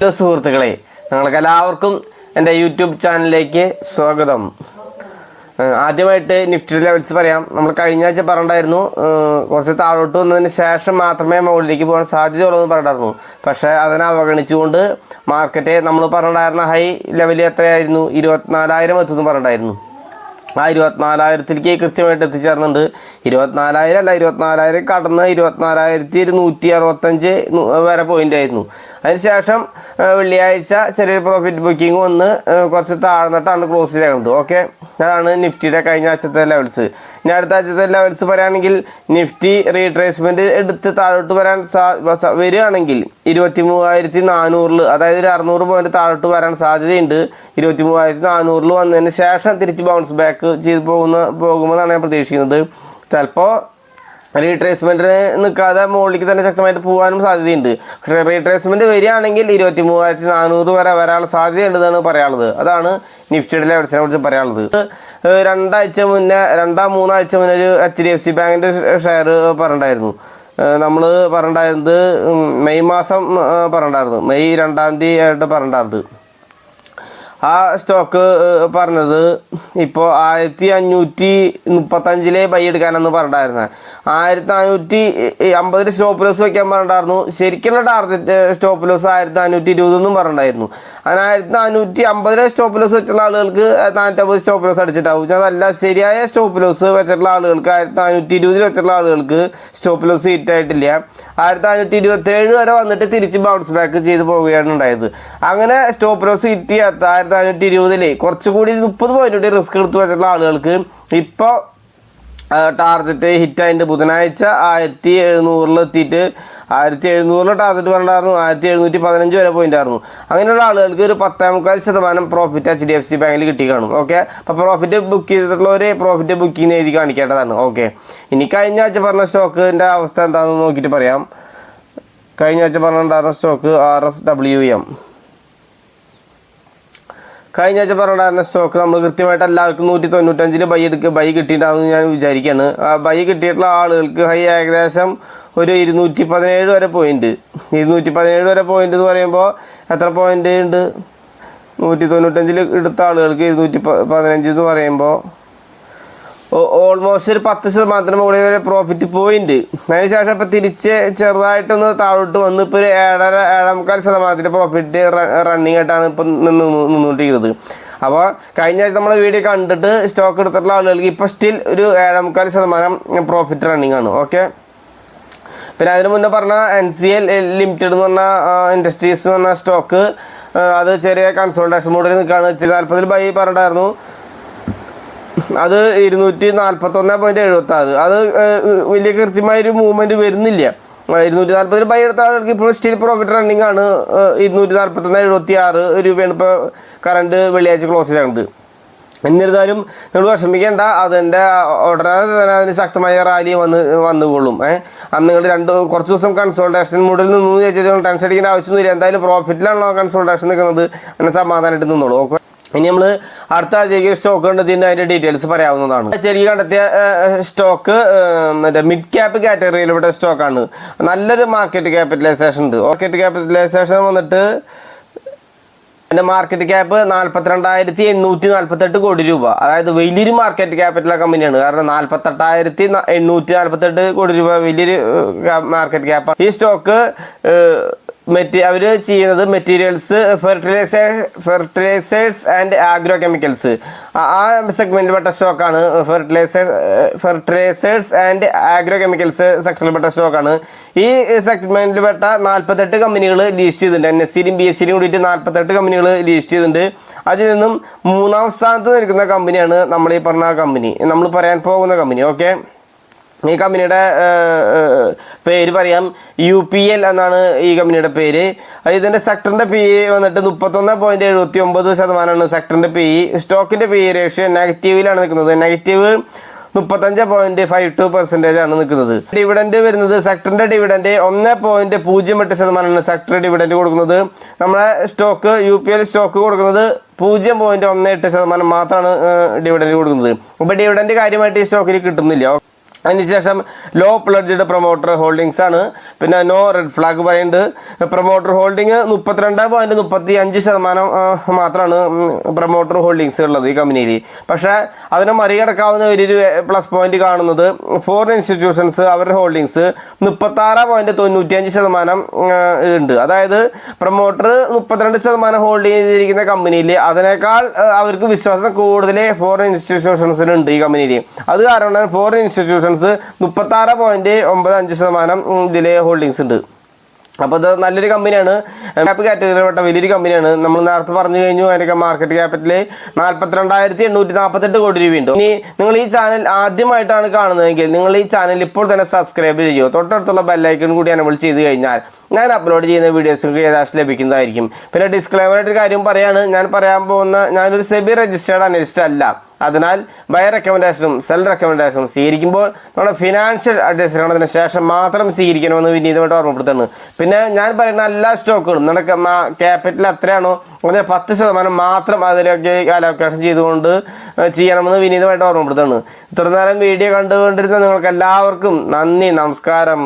Hello സുഹൃത്തുക്കളെ, നിങ്ങൾക്ക് എല്ലാവർക്കും എൻ്റെ യൂട്യൂബ് ചാനലിലേക്ക് സ്വാഗതം. ആദ്യമായിട്ട് നിഫ്റ്റി ലെവൽസ് പറയാം. നമ്മൾ കഴിഞ്ഞ ആഴ്ച പറഞ്ഞിട്ടുണ്ടായിരുന്നു കുറച്ച് താഴോട്ട് വന്നതിന് ശേഷം മാത്രമേ മുകളിലേക്ക് പോകാൻ സാധ്യതയുള്ളൂ എന്ന് പറഞ്ഞിട്ടുണ്ടായിരുന്നു. പക്ഷേ അതിനെ അവഗണിച്ചുകൊണ്ട് മാർക്കറ്റ് നമ്മൾ പറഞ്ഞിട്ടുണ്ടായിരുന്ന ഹൈ ലെവൽ എത്രയായിരുന്നു? 24,000 എത്തുമെന്ന് പറഞ്ഞിട്ടുണ്ടായിരുന്നു. ആ 24,000ത്തിലേക്ക് കൃത്യമായിട്ട് എത്തിച്ചേർന്നുണ്ട്. 24,000 അല്ല, 24,000 കടന്ന് 24,165 വരെ പോയിൻ്റ് ആയിരുന്നു. അതിനുശേഷം വെള്ളിയാഴ്ച ചെറിയൊരു പ്രോഫിറ്റ് ബുക്കിംഗ് വന്ന് കുറച്ച് താഴ്ന്നിട്ടാണ് ക്ലോസ് ചെയ്തേക്കുന്നത്. ഓക്കെ, അതാണ് നിഫ്റ്റിയുടെ കഴിഞ്ഞ ആഴ്ചത്തെ ലെവൽസ്. ഇനി അടുത്ത ആഴ്ചത്തെ ലെവൽസ് പറയുകയാണെങ്കിൽ നിഫ്റ്റി റീട്രേസ്മെൻറ്റ് എടുത്ത് താഴോട്ട് വരാൻ വരികയാണെങ്കിൽ 23,400, അതായത് ഒരു 600 പോയിന്റ് താഴോട്ട് വരാൻ സാധ്യതയുണ്ട്. 23,400 വന്നതിന് ശേഷം തിരിച്ച് ബൗൺസ് ബാക്ക് ചെയ്ത് പോകുമെന്നാണ് ഞാൻ പ്രതീക്ഷിക്കുന്നത്. ചിലപ്പോൾ റീട്രേസ്മെൻറ്റിന് നിൽക്കാതെ മുകളിലേക്ക് തന്നെ ശക്തമായിട്ട് പോകാനും സാധ്യതയുണ്ട്. പക്ഷേ റീട്രേസ്മെൻറ്റ് വരികയാണെങ്കിൽ 23,400 വരെ വരാനുള്ള സാധ്യതയുണ്ടെന്നാണ് പറയാനുള്ളത്. അതാണ് നിഫ്റ്റിയുടെ ലെവൽസിനെ കുറിച്ച് പറയാനുള്ളത്. 2-3 ആഴ്ച മുന്നേ ഒരു HDFC ബാങ്കിൻ്റെ ഷെയർ പറഞ്ഞിട്ടുണ്ടായിരുന്നു. നമ്മൾ പറഞ്ഞിട്ടുണ്ടായിരുന്നത് മെയ് മാസം പറഞ്ഞിട്ടുണ്ടായിരുന്നു, മെയ് 2-ാം തീയതി ആയിട്ട് പറഞ്ഞിട്ടുണ്ടായിരുന്നത്. ആ സ്റ്റോക്ക് പറഞ്ഞത് ഇപ്പോൾ 1,535 ബൈ എടുക്കാനെന്ന് പറഞ്ഞിട്ടായിരുന്നു. 1,450 സ്റ്റോപ്പ് ലോസ് വയ്ക്കാൻ പറഞ്ഞിട്ടായിരുന്നു. ശരിക്കുള്ള ടാർഗറ്റ് സ്റ്റോപ്പ് ലോസ് 1,420 എന്നും പറഞ്ഞിട്ടുണ്ടായിരുന്നു. അങ്ങനെ 1,450 സ്റ്റോപ്പ് ലോസ് വെച്ചുള്ള ആളുകൾക്ക് 450 സ്റ്റോപ്പ് ലോസ് അടിച്ചിട്ടാവും. അതല്ല, ശരിയായ സ്റ്റോപ്പ് ലോസ് വെച്ചിട്ടുള്ള ആളുകൾക്ക് 1,420 വെച്ചിട്ടുള്ള ആളുകൾക്ക് സ്റ്റോപ്പ് ലോസ് ഹിറ്റ് ആയിട്ടില്ല. 1,427 വരെ വന്നിട്ട് തിരിച്ച് ബൗൺസ് ബാക്ക് ചെയ്ത് പോവുകയാണ് ഉണ്ടായത്. അങ്ങനെ സ്റ്റോപ്പ് ലോസ് ഹിറ്റ് ചെയ്യാത്ത 1,420 കുറച്ചുകൂടി 30 പോയിന്റ് കൂടി റിസ്ക് എടുത്ത് വെച്ചിട്ടുള്ള ആളുകൾക്ക് ഇപ്പോൾ ടാർഗറ്റ് ഹിറ്റായിട്ട് ബുധനാഴ്ച 1,700 എത്തിയിട്ട് 1,700 ടാർഗറ്റ് പറഞ്ഞിട്ടായിരുന്നു. 1,715 വരെ പോയിന്റ് ആയിരുന്നു. അങ്ങനെയുള്ള ആളുകൾക്ക് ഒരു 10.25% പ്രോഫിറ്റ് HDFC ബാങ്കിൽ കിട്ടി കാണും. ഓക്കെ, അപ്പോൾ പ്രോഫിറ്റ് ബുക്ക് ചെയ്തിട്ടുള്ളവർ പ്രോഫിറ്റ് ബുക്കിംഗ് എഴുതി കാണിക്കേണ്ടതാണ്. ഓക്കെ, ഇനി കഴിഞ്ഞ ആഴ്ച പറഞ്ഞ സ്റ്റോക്കിൻ്റെ അവസ്ഥ എന്താണെന്ന് നോക്കിയിട്ട് പറയാം. കഴിഞ്ഞ ആഴ്ച പറഞ്ഞിട്ടുണ്ടായിരുന്ന സ്റ്റോക്ക് RSWM. കഴിഞ്ഞ ആഴ്ച പറഞ്ഞിട്ടുണ്ടായിരുന്ന സ്റ്റോക്ക് നമ്മൾ കൃത്യമായിട്ട് എല്ലാവർക്കും 195 ബൈ കിട്ടിയിട്ടുണ്ടാകുമെന്ന് ഞാൻ വിചാരിക്കുകയാണ്. ബൈ കിട്ടിയിട്ടുള്ള ആളുകൾക്ക് ഹൈ ഏകദേശം ഒരു 217 വരെ പോയിന്റ്. 217 വരെ പോയിന്റ് എന്ന് പറയുമ്പോൾ എത്ര പോയിന്റ് ഉണ്ട്? 195 എടുത്ത ആളുകൾക്ക് 215 എന്ന് പറയുമ്പോൾ ഓൾമോസ്റ്റ് ഒരു 10% മുകളിൽ വരെ പ്രോഫിറ്റ് പോയിന്റ്. അതിനുശേഷം ഇപ്പം തിരിച്ച് ചെറുതായിട്ടൊന്ന് താഴോട്ട് വന്ന് ഇപ്പോൾ ഒരു 7.5% പ്രോഫിറ്റ് റണ്ണിങ് ആയിട്ടാണ് ഇപ്പം നിന്നുകൊണ്ടിരിക്കുന്നത്. അപ്പോൾ കഴിഞ്ഞ ആഴ്ച നമ്മളെ വീഡിയോ കണ്ടിട്ട് സ്റ്റോക്ക് എടുത്തിട്ടുള്ള ആളുകൾക്ക് ഇപ്പോൾ സ്റ്റിൽ ഒരു 7.5% പ്രോഫിറ്റ് റണ്ണിങ് ആണ്. ഓക്കെ, പിന്നെ അതിന് മുന്നേ പറഞ്ഞ NCL ലിമിറ്റഡ് എന്ന് പറഞ്ഞ ഇൻഡസ്ട്രീസ് എന്ന് പറഞ്ഞ സ്റ്റോക്ക്, അത് ചെറിയ കൺസോൾട്ടേഷൻ മോഡിൽ നിൽക്കുകയാണ്. 40 ബൈ പറഞ്ഞിട്ടായിരുന്നു. അത് 241.76. അത് വലിയ കൃത്യമായൊരു മൂവ്മെൻറ്റ് വരുന്നില്ല. 240 ബൈ എടുത്ത ആളുകൾക്ക് ഇപ്പോൾ സ്റ്റിൽ പ്രോഫിറ്റ് റണ്ണിങ് ആണ്. 241.76 രൂപയാണ് ഇപ്പോൾ കറണ്ട് വെള്ളിയാഴ്ച ക്ലോസ് ചെയ്യുന്നത്. എന്നിരുന്നാലും നിങ്ങൾ വിഷമിക്കേണ്ട, അതെൻ്റെ ഉടനെ തന്നെ അതിന് ശക്തമായ റാലി വന്നുകൊള്ളും. അന്ന് നിങ്ങൾ കുറച്ച് ദിവസം കൺസോൾട്ടേഷൻ മോഡിൽ നിന്ന് ചോദിച്ചാൽ ടെൻഷൻ അടിക്കേണ്ട ആവശ്യമൊന്നുമില്ല. എന്തായാലും പ്രോഫിറ്റിലാണല്ലോ കൺസോൾട്ടേഷൻ നിൽക്കുന്നത്, അങ്ങനെ സമാധാനമായിട്ട് നിന്നോളൂ. ഓക്കെ, ഇനി നമ്മൾ അടുത്ത ആഴ്ചയ്ക്ക് സ്റ്റോക്ക് കണ്ടെത്തിൻ്റെ അതിൻ്റെ ഡീറ്റെയിൽസ് പറയാവുന്നതാണ്. ശരിക്കും കണ്ടെത്തിയ സ്റ്റോക്ക് മറ്റേ മിഡ് ക്യാപ്പ് കാറ്റഗറിയിൽപ്പെട്ട സ്റ്റോക്കാണ്. നല്ലൊരു മാർക്കറ്റ് ക്യാപിറ്റലൈസേഷൻ ഉണ്ട്. മാർക്കറ്റ് ക്യാപിറ്റലൈസേഷൻ വന്നിട്ട് എൻ്റെ മാർക്കറ്റ് ക്യാപ്പ് 42,848 കോടി രൂപ. അതായത് വലിയൊരു മാർക്കറ്റ് ക്യാപിറ്റൽ കമ്പനിയാണ്. കാരണം 48,848 കോടി രൂപ വലിയൊരു മാർക്കറ്റ് ക്യാപ്പാണ്. ഈ സ്റ്റോക്ക് അവർ ചെയ്യുന്നത് materials, fertilisers and agro chemicals, ആ സെഗ്മെൻറ്റിൽപ്പെട്ട സ്റ്റോക്കാണ്. ഫെർട്ടിലൈസേഴ്സ് ആൻഡ് ആഗ്രോ കെമിക്കൽസ് സെക്ടറിൽപ്പെട്ട സ്റ്റോക്കാണ്. ഈ സെഗ്മെൻറ്റിൽപ്പെട്ട 48 കമ്പനികൾ ലിസ്റ്റ് ചെയ്തിട്ടുണ്ട്. NSEയിലും BSEയിലും കൂടിയിട്ട് 48 കമ്പനികൾ ലിസ്റ്റ് ചെയ്തിട്ടുണ്ട്. അതിൽ നിന്നും 3-ാം സ്ഥാനത്ത് നിൽക്കുന്ന കമ്പനിയാണ് നമ്മൾ ഈ പറഞ്ഞ കമ്പനി, നമ്മൾ പറയാൻ പോകുന്ന കമ്പനി. ഓക്കെ, ഈ കമ്പനിയുടെ പേര് പറയാം, UPL എന്നാണ് ഈ കമ്പനിയുടെ പേര്. ഇതിൻ്റെ സെക്ടറിൻ്റെ PE വന്നിട്ട് 31.79% സെക്ടറിൻ്റെ PE. സ്റ്റോക്കിൻ്റെ PE റേഷ്യോ നെഗറ്റീവിലാണ് നിൽക്കുന്നത്. നെഗറ്റീവ് 35.52% ആണ് നിൽക്കുന്നത്. ഡിവിഡൻഡ് വരുന്നത്, സെക്ടറിൻ്റെ ഡിവിഡൻഡ് 1.08% സെക്ടർ ഡിവിഡൻഡ് കൊടുക്കുന്നത്. നമ്മളെ സ്റ്റോക്ക് UPL സ്റ്റോക്ക് കൊടുക്കുന്നത് 0.18% മാത്രമാണ് ഡിവിഡൻഡ് കൊടുക്കുന്നത്. അപ്പോൾ ഡിവിഡൻഡ് കാര്യമായിട്ട് ഈ സ്റ്റോക്കിൽ കിട്ടുന്നില്ല. അതിനുശേഷം ലോ പ്ലഡ്ജഡ് പ്രൊമോട്ടർ ഹോൾഡിങ്സ് ആണ്. പിന്നെ നോ റെഡ് ഫ്ലാഗ് പറയുന്നുണ്ട്. പ്രൊമോട്ടർ ഹോൾഡിങ് 32.35% മാത്രമാണ് പ്രൊമോട്ടർ ഹോൾഡിങ്സ് ഉള്ളത് ഈ കമ്പനിയിൽ. പക്ഷേ അതിനെ മറികടക്കാവുന്ന വലിയൊരു പ്ലസ് പോയിന്റ് കാണുന്നത് ഫോറിൻ ഇൻസ്റ്റിറ്റ്യൂഷൻസ് അവരുടെ ഹോൾഡിങ്സ് 36.95% ഉണ്ട്. അതായത് പ്രൊമോട്ടർ 32% ഹോൾഡ് ചെയ്തിരിക്കുന്ന കമ്പനിയിൽ അതിനേക്കാൾ അവർക്ക് വിശ്വാസം കൂടുതൽ ഫോറിൻ ഇൻസ്റ്റിറ്റ്യൂഷൻസിനുണ്ട് ഈ കമ്പനിയിൽ. അത് കാരണം ഫോറിൻ ഇൻസ്റ്റിറ്റ്യൂഷൻസ് 36.95% ഇതിലെ ഹോൾഡിങ്സ് ഉണ്ട്. അപ്പോൾ ഇത് നല്ലൊരു കമ്പനിയാണ്. ക്യാപ് കാറ്റഗറിയിൽപ്പെട്ട വലിയൊരു കമ്പനിയാണ്. നമ്മൾ നേരത്തെ പറഞ്ഞു കഴിഞ്ഞു അതിൻ്റെ മാർക്കറ്റ് ക്യാപിറ്റൽ 42,848 കോടി രൂപയുണ്ട്. ഇനി നിങ്ങൾ ഈ ചാനൽ ആദ്യമായിട്ടാണ് കാണുന്നതെങ്കിൽ നിങ്ങൾ ഈ ചാനൽ ഇപ്പോൾ തന്നെ സബ്സ്ക്രൈബ് ചെയ്യുക. തൊട്ടടുത്തുള്ള ബെല്ലൈക്കൺ കൂടി എനേബിൾ ചെയ്ത് കഴിഞ്ഞാൽ ഞാൻ അപ്ലോഡ് ചെയ്യുന്ന വീഡിയോസ് നിങ്ങൾക്ക് യഥാർത്ഥം ലഭിക്കുന്നതായിരിക്കും. പിന്നെ ഡിസ്ക്ലൈമറായിട്ടൊരു കാര്യം പറയാണ്, ഞാനൊരു സെബി രജിസ്റ്റേർഡ് അനലിസ്റ്റ് അല്ല. അതിനാൽ ബൈ റെക്കമെൻഡേഷനും സെൽ റെക്കമെൻഡേഷനും സ്വീകരിക്കുമ്പോൾ നമ്മുടെ ഫിനാൻഷ്യൽ അഡ്വൈസറിന് ശേഷം മാത്രം സ്വീകരിക്കണമെന്ന് വിനീതമായിട്ട് ഓർമ്മപ്പെടുത്തുന്നു. പിന്നെ ഞാൻ പറയുന്ന എല്ലാ സ്റ്റോക്കുകളും നമ്മുടെ ക്യാപിറ്റൽ എത്രയാണോ അതിന് 10% മാത്രം അതിലേക്ക് അലോക്കേഷൻ ചെയ്തുകൊണ്ട് ചെയ്യണമെന്ന് വിനീതമായിട്ട് ഓർമ്മപ്പെടുത്തുന്നു. ഇത്ര നേരം വീഡിയോ കണ്ടുകൊണ്ടിരുന്ന നിങ്ങൾക്ക് എല്ലാവർക്കും നന്ദി, നമസ്കാരം.